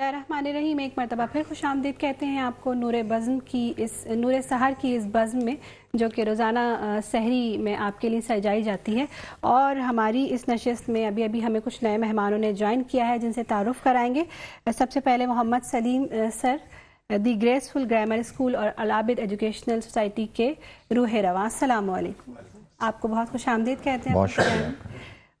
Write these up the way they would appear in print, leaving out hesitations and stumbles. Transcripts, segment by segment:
बिस्मिल्लाहिर्रहमानिर्रहीम। एक मरतबा फिर खुश आमदीद कहते हैं आपको नूर बज़्म की नूर सहर की इस बज़्म में, जो कि रोज़ाना सहरी में आपके लिए सजाई जाती है। और हमारी इस नशिस्त में अभी अभी हमें कुछ नए मेहमानों ने ज्वाइन किया है, जिनसे तारुफ़ कराएंगे। सबसे पहले मोहम्मद सलीम सर, दी ग्रेसफुल ग्रामर स्कूल और अल-आबिद एजुकेशनल सोसाइटी के रूह रवां। अस्सलामु अलैकुम। आपको बहुत खुश आमदीद कहते हैं।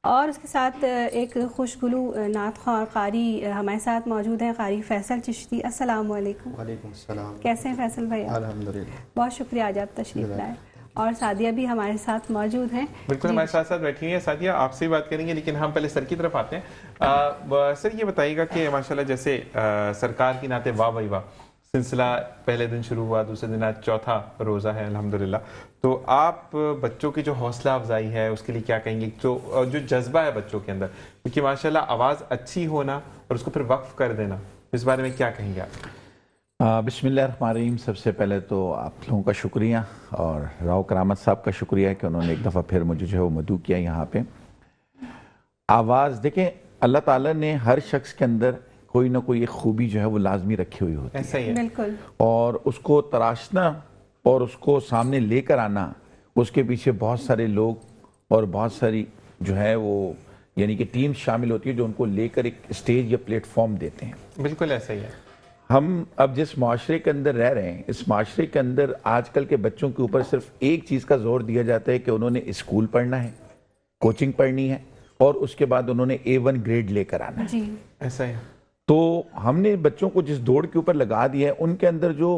और उसके साथ एक खुशगुलू नात ख़्वां और क़ारी हमारे साथ मौजूद हैं, क़ारी फैसल चिश्ती। अस्सलामु अलैकुम। वालेकुम सलाम। कैसे हैं फैसल भाई? अल्हम्दुलिल्लाह। बहुत शुक्रिया आज आप तशरीफ़ लाए। और सादिया भी हमारे साथ मौजूद हैं। बिल्कुल हमारे साथ साथ बैठी हुई हैं। सादिया, आपसे ही बात करेंगे, लेकिन हम पहले सर की तरफ आते हैं। सर ये बताइएगा कि माशाल्लाह जैसे सरकार की नाते वाह भाई वाह सिलसिला पहले दिन शुरू हुआ, दूसरे दिन आज चौथा रोज़ा है अल्हम्दुलिल्लाह। तो आप बच्चों की जो हौसला अफजाई है उसके लिए क्या कहेंगे? जो जज्बा है बच्चों के अंदर, क्योंकि माशाल्लाह आवाज़ अच्छी होना और उसको फिर वक्फ कर देना, इस बारे में क्या कहेंगे आप? बिस्मिल्लाहिर्रहमानिर्रहीम। सबसे पहले तो आप लोगों का शुक्रिया और राव करामत साहब का शुक्रिया कि उन्होंने एक दफ़ा फिर मुझे जो है वो मदऊ किया यहाँ पे। आवाज़ देखें, अल्लाह ताला ने हर शख्स के अंदर कोई ना कोई एक खूबी जो है वो लाजमी रखी हुई होती है। ऐसा ही है। बिल्कुल। और उसको तराशना और उसको सामने लेकर आना, उसके पीछे बहुत सारे लोग और बहुत सारी जो है वो यानी कि टीम शामिल होती है जो उनको लेकर एक स्टेज या प्लेटफॉर्म देते हैं। बिल्कुल ऐसा ही है। हम अब जिस माशरे के अंदर रह रहे हैं, इस माशरे के अंदर आजकल के बच्चों के ऊपर सिर्फ एक चीज़ का जोर दिया जाता है कि उन्होंने स्कूल पढ़ना है, कोचिंग पढ़नी है और उसके बाद उन्होंने A1 ग्रेड लेकर आना है। जी, ऐसा है। तो हमने बच्चों को जिस दौड़ के ऊपर लगा दिया है, उनके अंदर जो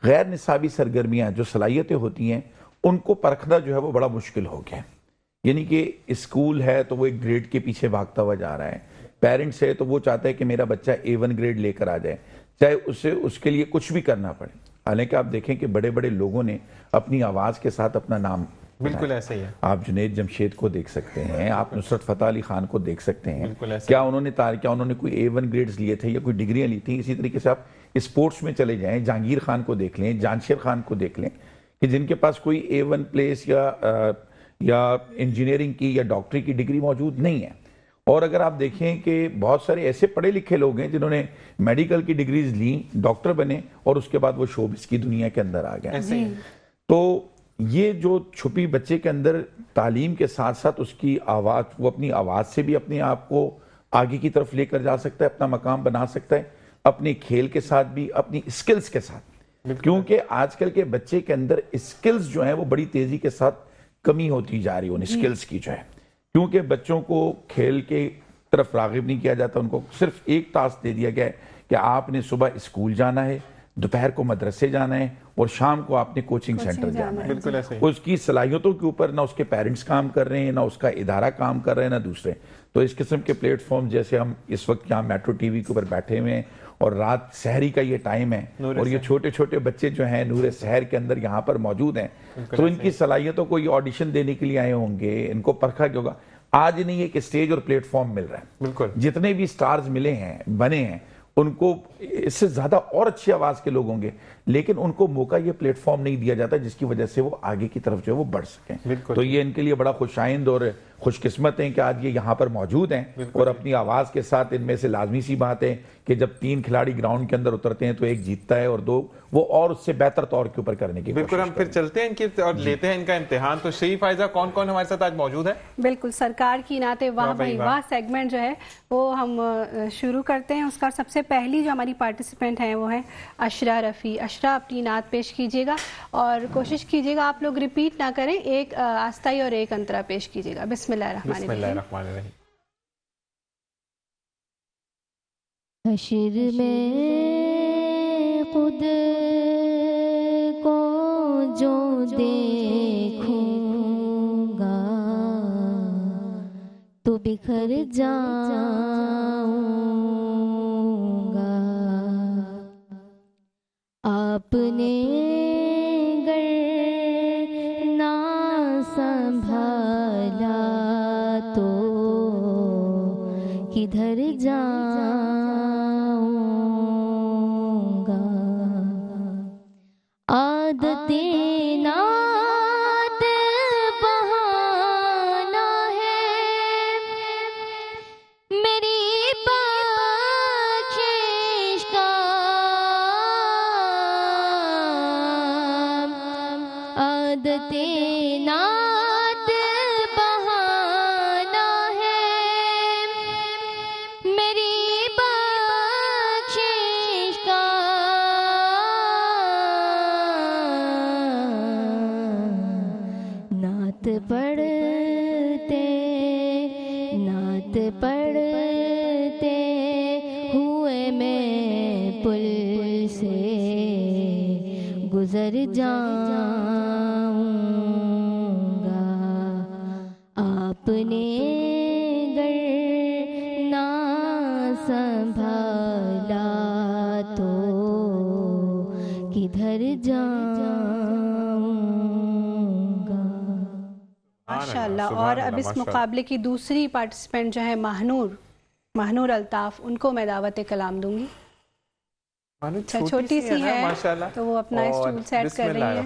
गैर निसाबी सरगर्मियाँ, जो सलाहियतें होती हैं, उनको परखना जो है वो बड़ा मुश्किल हो गया है। यानी कि स्कूल है तो वो एक ग्रेड के पीछे भागता हुआ जा रहा है, पेरेंट्स है तो वो चाहता है कि मेरा बच्चा A1 ग्रेड लेकर आ जाए, चाहे उसे उसके लिए कुछ भी करना पड़े। हालांकि आप देखें कि बड़े बड़े लोगों ने अपनी आवाज़ के साथ अपना नाम, बिल्कुल ऐसा ही है। आप जुनैद जमशेद को देख सकते हैं, आप नुसरत फ़तेह अली खान को देख सकते हैं। क्या उन्होंने कोई A1 ग्रेड्स लिए थे या कोई डिग्रियां ली थी? इसी तरीके से आप स्पोर्ट्स में चले जाएं, जहांगीर खान को देख लें, जानशेर खान को देख लें, कि जिनके पास कोई A1 प्लेस या इंजीनियरिंग की या डॉक्टरी की डिग्री मौजूद नहीं है। और अगर आप देखें कि बहुत सारे ऐसे पढ़े लिखे लोग हैं जिन्होंने मेडिकल की डिग्रीज ली, डॉक्टर बने और उसके बाद वो शोबिस की दुनिया के अंदर आ गए। तो ये जो छुपी बच्चे के अंदर तालीम के साथ साथ उसकी आवाज़, वो अपनी आवाज़ से भी अपने आप को आगे की तरफ लेकर जा सकता है, अपना मकाम बना सकता है, अपने खेल के साथ भी, अपनी स्किल्स के साथ। क्योंकि आजकल के बच्चे के अंदर स्किल्स जो हैं वो बड़ी तेज़ी के साथ कमी होती जा रही है, उन स्किल्स की जो है। क्योंकि बच्चों को खेल के तरफ राग़िब नहीं किया जाता, उनको सिर्फ एक टास्क दे दिया गया है कि आपने सुबह स्कूल जाना है, दोपहर को मदरसे जाना है और शाम को आपने कोचिंग सेंटर जाना है। बिल्कुल ऐसे ही। उसकी सलाहियतों के ऊपर ना उसके पेरेंट्स काम कर रहे हैं, ना उसका इदारा काम कर रहे हैं, ना दूसरे। तो इस किस्म के प्लेटफॉर्म, जैसे हम इस वक्त यहाँ मेट्रो टीवी के ऊपर बैठे हुए हैं और रात सहरी का ये टाइम है और ये छोटे छोटे बच्चे जो हैं नूर सहर के अंदर यहाँ पर मौजूद हैं, तो इनकी सलाहियतों को ये ऑडिशन देने के लिए आए होंगे, इनको परखा गया होगा। आज नहीं एक स्टेज और प्लेटफॉर्म मिल रहा है। बिल्कुल। जितने भी स्टार्स मिले हैं, बने हैं, उनको इससे ज्यादा और अच्छी आवाज के लोग होंगे, लेकिन उनको मौका ये प्लेटफॉर्म नहीं दिया जाता जिसकी वजह से वो आगे की तरफ जो है वो बढ़ सकें। तो ये इनके लिए बड़ा खुशाइंद और खुशकिस्मत है कि आज ये यहाँ पर मौजूद हैं और अपनी आवाज के साथ। इनमें से लाजमी सी बात है कि जब 3 खिलाड़ी ग्राउंड के अंदर उतरते हैं तो एक जीतता है और 2 वो और उससे बेहतर तौर के ऊपर करने की। बिल्कुल, हम फिर चलते हैं इनके और लेते हैं इनका इम्तिहान। तो शरीफ फायजा, कौन कौन हमारे साथ आज मौजूद है? बिल्कुल, सरकार की नाते वाह भाई वाह सेगमेंट जो है वो हम शुरू करते हैं। उसका सबसे पहली जो हमारी पार्टिसिपेंट हैं वो है अशरा रफ़ी। अशरा, अपनी नात पेश कीजिएगा और कोशिश कीजिएगा आप लोग रिपीट ना करें, एक आस्ताई और एक अंतरा पेश कीजिएगा। बिस्मिल्लाहिर्रहमानिर्रहीम। हश्र में खुद को जो देखूंगा तो बिखर जाऊंगा। आपने गर ना संभाला तो किधर जाऊंगा। आदतें नात बहाना है मेरी عادت نعت بہانا ہے میری بخشش کا، نعت پڑھتے ہوئے میں پل سے گزر جاؤں گا، آپ نے گر نہ سنبھالا تو کدھر جاؤں گا۔ ماشاءاللہ۔ اور اب اس مقابلے کی دوسری پارٹیسپینٹ جو ہے ماہنور الطاف، ان کو میں دعوت کلام دوں گی۔ چھوٹی سی ہے تو وہ اپنا اسٹول سیٹ کر رہی ہے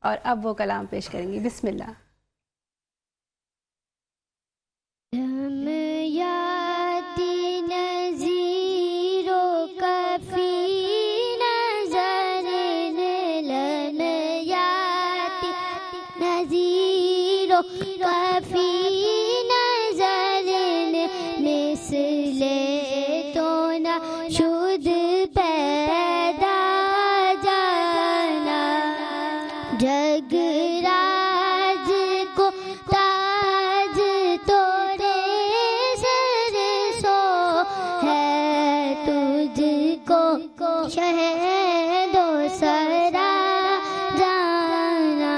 اور اب وہ کلام پیش کریں گی۔ بسم اللہ۔ کافی نظر مثل تو نہ شد پیدا جانا، جگ راج کو تاج توڑے سر سو ہے، تجھ کو شہد و سرا جانا،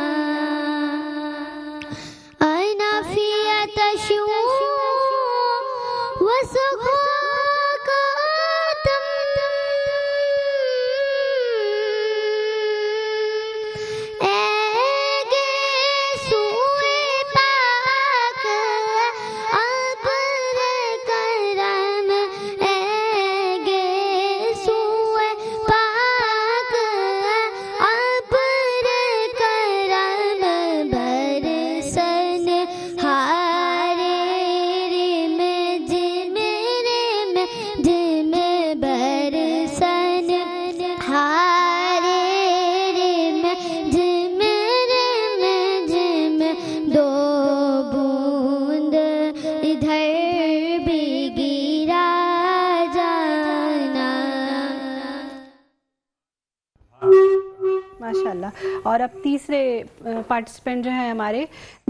ماشاءاللہ۔ اور اب تیسرے پارٹیسپینٹ جو ہیں ہمارے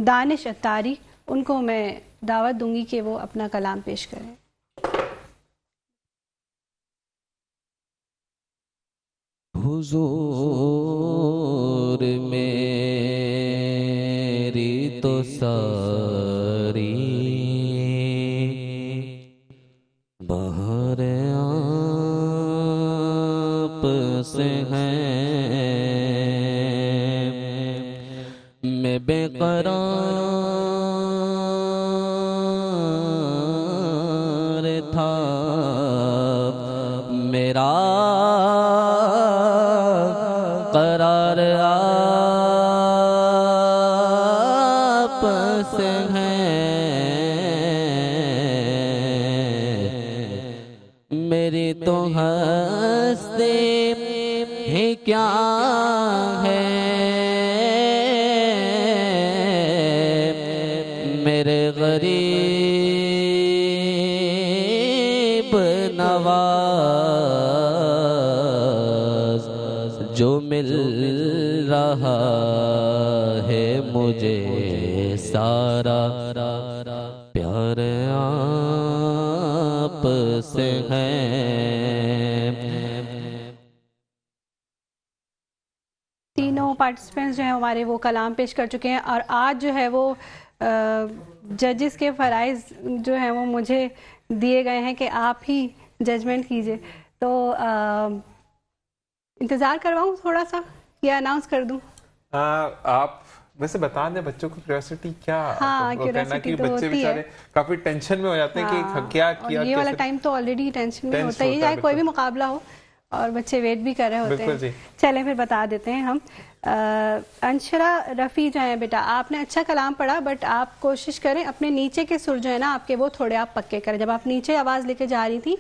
دانش اتاری، ان کو میں دعوت دوں گی کہ وہ اپنا کلام پیش کریں۔ حضور میری تو ساری بہر آپ سے ہے، میں بے قرار تھا، میرا قرار آپ سے ہے، میری تو ہستی ہی کیا ہے، میرے غریب نواز جو مل رہا ہے مجھے سارا پیار آپ سے ہے۔ تینوں پارٹیسپینٹس جو ہیں ہمارے وہ کلام پیش کر چکے ہیں، اور آج جو ہے وہ ججز کے فرائض جو ہیں وہ مجھے دیے گئے ہیں کہ آپ ہی ججمنٹ کیجئے، تو انتظار کرواؤں تھوڑا سا یا اناؤنس کر دوں؟ آپ ویسے بتا دیں بچوں کو کیوریوسٹی کیا کیوریوسٹی تو بچے بیچارے کافی ٹینشن میں ہو جاتے ہیں کہ کیا کیا، یہ والا ٹائم تو آلریڈی ٹینشن میں ہوتا ہے، چاہے کوئی بھی مقابلہ ہو اور بچے ویٹ بھی کر رہے ہوتے ہیں۔ چلیں پھر بتا دیتے ہیں ہم۔ انشرا رفیع جو ہیں بیٹا، آپ نے اچھا کلام پڑھا، بٹ آپ کوشش کریں اپنے نیچے کے سر جو ہے نا آپ کے، وہ تھوڑے آپ پکے کریں۔ جب آپ نیچے آواز لے کے جا رہی تھی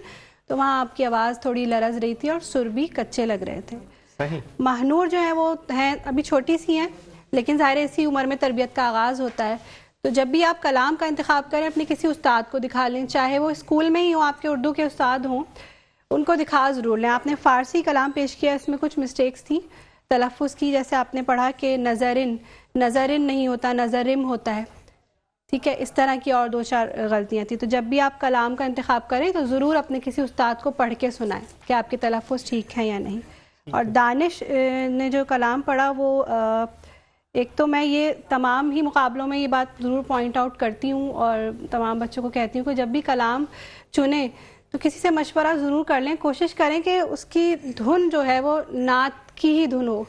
تو وہاں آپ کی آواز تھوڑی لرز رہی تھی اور سر بھی کچے لگ رہے تھے۔ ماہنور جو ہے وہ ہیں ابھی چھوٹی سی ہیں، لیکن ظاہر ہے اسی عمر میں تربیت کا آغاز ہوتا ہے. تو جب بھی آپ کلام کا انتخاب کریں اپنے کسی استاد کو دکھا لیں, چاہے وہ اسکول میں ہی ہوں, آپ کے اردو کے استاد ہوں, ان کو دکھا ضرور لیں. آپ نے فارسی کلام پیش کیا, اس میں کچھ مسٹیکس تھیں تلفظ کی, جیسے آپ نے پڑھا کہ نظرن نہیں ہوتا, نظرم ہوتا ہے, ٹھیک ہے, اس طرح کی اور 2-4 غلطیاں تھیں. تو جب بھی آپ کلام کا انتخاب کریں تو ضرور اپنے کسی استاد کو پڑھ کے سنائیں کہ آپ کے تلفظ ٹھیک ہیں یا نہیں. اور دانش نے جو کلام پڑھا وہ ایک تو میں یہ تمام ہی مقابلوں میں یہ بات ضرور پوائنٹ آؤٹ کرتی ہوں اور تمام بچوں کو کہتی ہوں کہ جب بھی کلام چنیں تو کسی سے مشورہ ضرور کر لیں. کوشش کریں کہ اس کی دھن جو ہے وہ نعت کی ہی دھن ہو,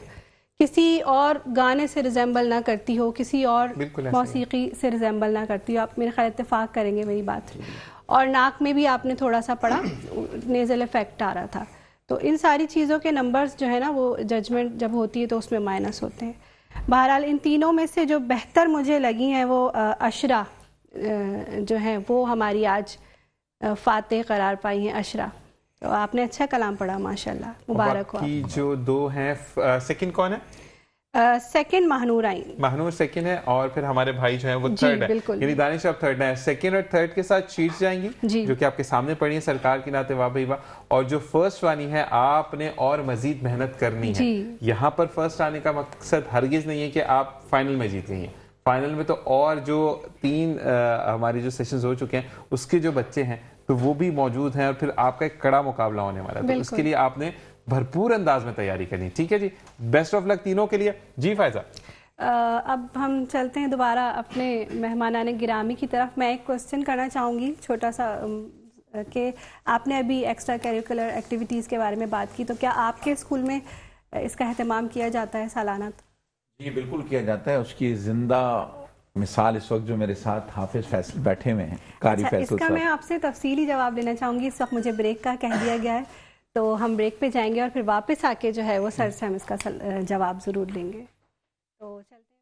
کسی اور گانے سے ریزیمبل نہ کرتی ہو, کسی اور موسیقی سے ریزیمبل نہ کرتی ہو. آپ میرے خیال اتفاق کریں گے میری بات. اور ناک میں بھی آپ نے تھوڑا سا پڑھا, نیزل افیکٹ آ رہا تھا. تو ان ساری چیزوں کے نمبرز جو ہے نا وہ ججمنٹ جب ہوتی ہے تو اس میں مائنس ہوتے ہیں. بہرحال ان تینوں میں سے جو بہتر مجھے لگی ہیں وہ عشرہ جو ہیں وہ ہماری آج فاتح قرار پائی ہیں. عشرہ, تو آپ نے اچھا کلام پڑھا ماشاءاللہ, مبارک ہو. باقی جو 2 ہیں, سیکنڈ کون ہے؟ سیکنڈ مہنور آئیں. مہنور سیکنڈ ہے اور پھر ہمارے بھائی جو ہیں وہ تھرڈ ہے, یعنی دانش اب تھرڈ ہے. سیکنڈ اور تھرڈ کے ساتھ شیٹس جائیں گی جو کہ آپ کے سامنے پڑی ہیں سرکار کی نعت واہ بھائی واہ. اور جو فرسٹ وانی ہے آپ نے اور مزید محنت کرنی ہے. یہاں پر فرسٹ آنے کا مقصد ہرگز نہیں ہے کہ آپ فائنل میں جیت گئی ہیں. فائنل میں تو اور جو 3 ہماری جو سیشنز ہو چکے ہیں اس کے جو بچے ہیں تو وہ بھی موجود ہیں, اور پھر آپ کا ایک کڑا مقابلہ ہونے والا ہے. تو اس کے لیے آپ نے بھرپور انداز میں تیاری کرنی. ٹھیک ہے جی, بیسٹ آف لک تینوں کے لیے. جی فائزہ, اب ہم چلتے ہیں دوبارہ اپنے مہمانان گرامی کی طرف. میں ایک کوسچن کرنا چاہوں گی چھوٹا سا, کہ آپ نے ابھی ایکسٹرا کیریکولر ایکٹیویٹیز کے بارے میں بات کی, تو کیا آپ کے اسکول میں اس کا اہتمام کیا جاتا ہے سالانہ؟ جی بالکل کیا جاتا ہے. اس کی زندہ مثال اس وقت جو میرے ساتھ حافظ فیصل بیٹھے ہوئے ہیں, قاری فیصل صاحب. اس کا میں آپ سے تفصیلی جواب دینا چاہوں گی. اس وقت مجھے بریک کا کہہ دیا گیا ہے, تو ہم بریک پہ جائیں گے اور پھر واپس آ کے جو ہے وہ سر سے ہم اس کا جواب ضرور لیں گے. تو چلتے